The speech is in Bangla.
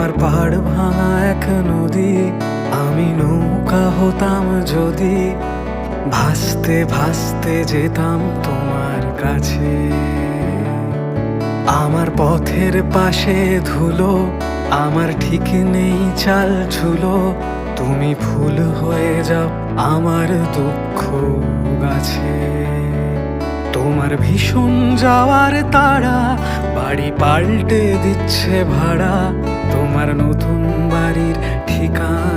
তোমার পাড় ভাঙা এক নদী, আমি নৌকা হতাম যদি, ভাসতে ভাসতে যেতাম তোমার কাছে। আমার পথের পাশে ধুলো, আমার ঠিক নেই চাল ছুলো, তুমি ফুল হয়ে যাও আমার দুঃখ গাছে। তোমার ভীষণ যাওয়ার তাড়া বাড়ি পাল্টে দিচ্ছে ভাড়া, তোমার নতুন বাড়ির ঠিকানা